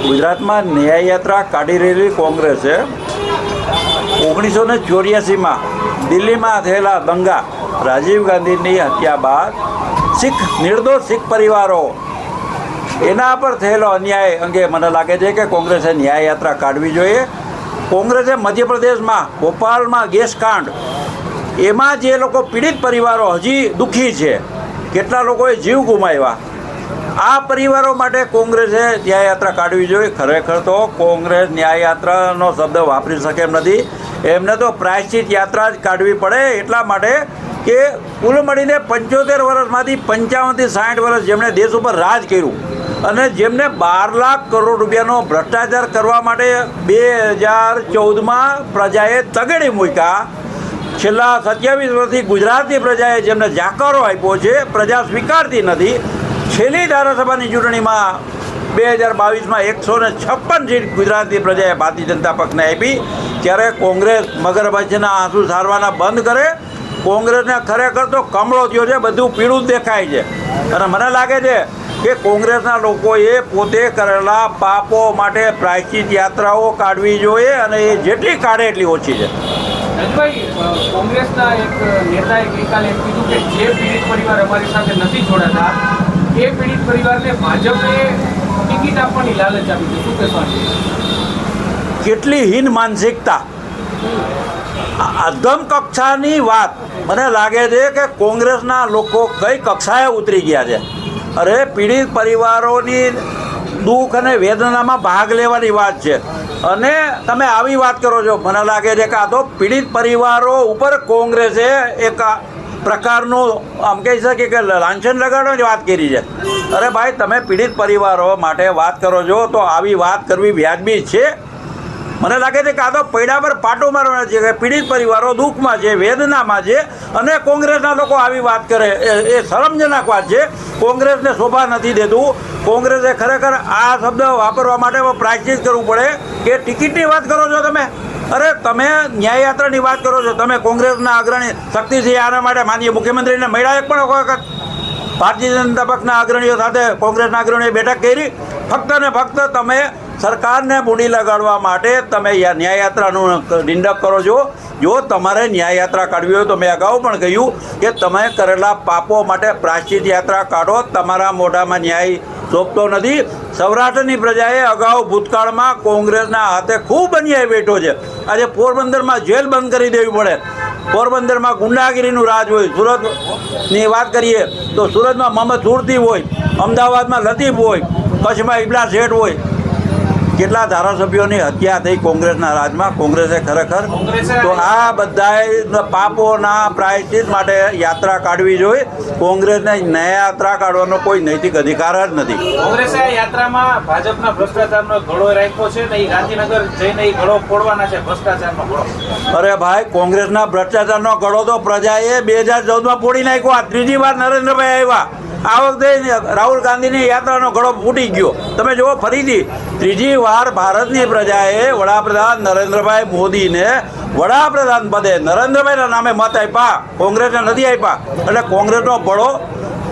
ગુજરાતમાં ન્યાયયાત્રા કાઢી રહેલી કોંગ્રેસે 1984માં દિલ્હીમાં થયેલા દંગા, રાજીવ ગાંધીની હત્યા બાદ નિર્દોષ શીખ પરિવારો એના પર થયેલો અન્યાય અંગે મને લાગે છે કે કોંગ્રેસે ન્યાયયાત્રા કાઢવી જોઈએ. કોંગ્રેસે મધ્યપ્રદેશમાં ભોપાલમાં ગેસકાંડ, એમાં જે લોકો પીડિત પરિવારો હજી દુઃખી છે, કેટલા લોકોએ જીવ ગુમાવ્યા, આ પરિવારો માટે કોંગ્રેસે ન્યાયયાત્રા કાઢવી જોઈએ. ખરેખર તો કોંગ્રેસ ન્યાયયાત્રાનો શબ્દ વાપરી શકે એમ નથી. એમને તો પ્રાયશ્ચિત યાત્રા જ કાઢવી પડે, એટલા માટે કે કુલ મળીને 75 વર્ષમાંથી 55થી 60 વર્ષ જેમણે દેશ ઉપર રાજ કર્યું અને જેમને 12 લાખ કરોડ રૂપિયાનો ભ્રષ્ટાચાર કરવા માટે 2014માં પ્રજાએ તગેડી મૂક્યા. છેલ્લા 27 વર્ષથી ગુજરાતની પ્રજાએ જેમને જાકારો આપ્યો છે, પ્રજા સ્વીકારતી નથી. છેલ્લી ધારાસભાની ચૂંટણીમાં 2022માં 156 સીટ ગુજરાતની પ્રજાએ ભારતીય જનતા પક્ષને આપી. ત્યારે કોંગ્રેસ મગરમચ્છના આંસુ સારવાના બંધ કરે. કોંગ્રેસને ખરેખર તો કમળો થયો છે, બધું પીળું જ દેખાય છે. અને મને લાગે છે કે કોંગ્રેસના લોકોએ પોતે કરેલા પાપો માટે પ્રાયશ્ચિત યાત્રાઓ કાઢવી જોઈએ અને એ જેટલી કાઢે એટલી ઓછી છે. કોંગ્રેસના એક નેતાએ ગઈકાલે એમ કીધું કે જે પીડિત પરિવાર અમારી સાથે નથી જોડાતા એ પીડિત પરિવારને ભાજપે ટિકિટ આપવાની લાલચ આપી છે. શું કહેશો? કેટલી હીન માનસિકતા, અધમ કક્ષાની વાત. મને લાગે છે કે કોંગ્રેસના લોકો કઈ કક્ષાએ ઉતરી ગયા છે. અરે પીડિત પરિવારોની દુઃખ અને વેદનામાં ભાગ લેવાની વાત છે અને તમે આવી વાત કરો છો. મને લાગે છે કે આ તો પીડિત પરિવારો ઉપર કોંગ્રેસે એક પ્રકારનું આમ કહી શકીએ કે લાંછન લગાડવાની વાત કરી છે. અરે ભાઈ, તમે પીડિત પરિવારો માટે વાત કરો છો તો આવી વાત કરવી વ્યાજબી છે? મને લાગે છે કે આ તો પૈડા પર પાટો મારવાના છે કે પીડિત પરિવારો દુઃખમાં છે, વેદનામાં છે અને કોંગ્રેસના લોકો આવી વાત કરે એ શરમજનક વાત છે. કોંગ્રેસને શોભા નથી દેતું. કોંગ્રેસે ખરેખર આ શબ્દ વાપરવા માટે પ્રાયશ્ચિત કરવું પડે કે ટિકિટની વાત કરો છો તમે. અરે તમે ન્યાયયાત્રાની વાત કરો છો. તમે કોંગ્રેસના અગ્રણી શક્તિસિંહ આના માટે માનનીય મુખ્યમંત્રીને મળ્યા એક પણ વખત? ભારતીય જનતા પક્ષના અગ્રણીઓ સાથે કોંગ્રેસના અગ્રણીઓએ બેઠક કરી. ફક્ત ને ફક્ત તમે સરકારને મૂડી લગાડવા માટે તમે ન્યાયયાત્રાનું નિંદક કરો છો. જો તમારે ન્યાયયાત્રા કાઢવી હોય તો મેં અગાઉ પણ કહ્યું કે તમે કરેલા પાપો માટે પ્રાયશ્ચિત યાત્રા કાઢો. તમારા મોઢામાં ન્યાય શોભતો નથી. સૌરાષ્ટ્રની પ્રજાએ અગાઉ ભૂતકાળમાં કોંગ્રેસના હાથે ખૂબ અન્યાય બેઠો છે. આજે પોરબંદરમાં જેલ બંધ કરી દેવી પડે. પોરબંદરમાં ગુંડાગીરીનું રાજ હોય. સુરતની વાત કરીએ તો સુરતમાં મોહમ્મદ સુરતી હોય, અમદાવાદમાં લતીફ હોય, કચ્છમાં ઇબલા શેઠ હોય. કેટલા ધારાસભ્યોની હત્યા થઈ કોંગ્રેસના રાજમાં. કોંગ્રેસે ખરેખર તો આ બધા પાપોના પ્રાયશ્ચિત માટે યાત્રા કાઢવી જોઈએ. કોંગ્રેસને ન્યાયયાત્રા કાઢવાનો કોઈ નૈતિક અધિકાર જ નથી. કોંગ્રેસે આ યાત્રામાં ભાજપના ભ્રષ્ટાચારનો ઘડો રાખ્યો છે ને એ ગાંધીનગર જઈને એ ઘડો ફોડવાના છે, ભ્રષ્ટાચારનો ઘડો. અરે ભાઈ, કોંગ્રેસના ભ્રષ્ટાચારનો ઘડો તો પ્રજાએ 2014માં ફોડી નાખ્યો. ત્રીજી વાર નરેન્દ્રભાઈ આવ્યા. આ વખતે રાહુલ ગાંધીની યાત્રાનો ઘડો ફૂટી ગયો. તમે જુઓ, ફરીથી ત્રીજી વાર ભારતની પ્રજાએ વડાપ્રધાન નરેન્દ્રભાઈ મોદીને વડાપ્રધાન પદે નરેન્દ્રભાઈના નામે મત આપ્યા, કોંગ્રેસને નથી આપ્યા. એટલે કોંગ્રેસનો બળો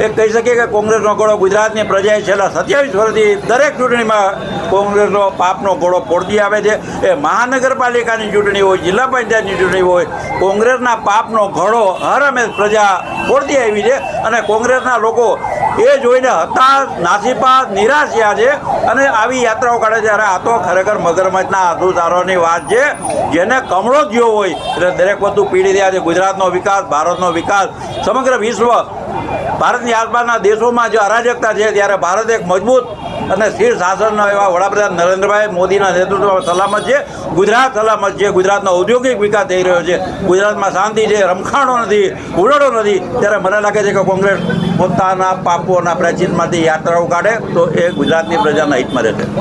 એ કહી શકીએ કે કોંગ્રેસનો ઘોડો ગુજરાતની પ્રજાએ છેલ્લા 27 વર્ષથી દરેક ચૂંટણીમાં કોંગ્રેસનો પાપનો ઘોડો ફોડતી આવે છે. એ મહાનગરપાલિકાની ચૂંટણી હોય, જિલ્લા પંચાયતની ચૂંટણી હોય, કોંગ્રેસના પાપનો ઘડો હર હંમેશ પ્રજા ફોડતી આવી છે. અને કોંગ્રેસના લોકો એ જોઈને હતાશ, નાસીપાસ, નિરાશ થયા છે અને આવી યાત્રાઓ કાઢે છે. અરે આ તો ખરેખર મગરમચ્છના આંસુ સારવાની વાત છે. જેને કમળો થયો હોય એટલે દરેક વસ્તુ પીડી રહ્યા છે. ગુજરાતનો વિકાસ, ભારતનો વિકાસ, સમગ્ર વિશ્વ, ભારતની આસપાસના દેશોમાં જે અરાજકતા છે ત્યારે ભારત એક મજબૂત અને સ્થિર શાસનના એવા વડાપ્રધાન નરેન્દ્રભાઈ મોદીના નેતૃત્વમાં સલામત છે. ગુજરાત સલામત છે. ગુજરાતનો ઔદ્યોગિક વિકાસ થઈ રહ્યો છે. ગુજરાતમાં શાંતિ છે, રમખાણો નથી, ઉડાડો નથી. ત્યારે મને લાગે છે કે કોંગ્રેસ પોતાના પાપોના પ્રાયશ્ચિતમાંથી યાત્રાઓ કાઢે તો એ ગુજરાતની પ્રજાના હિતમાં રહેશે.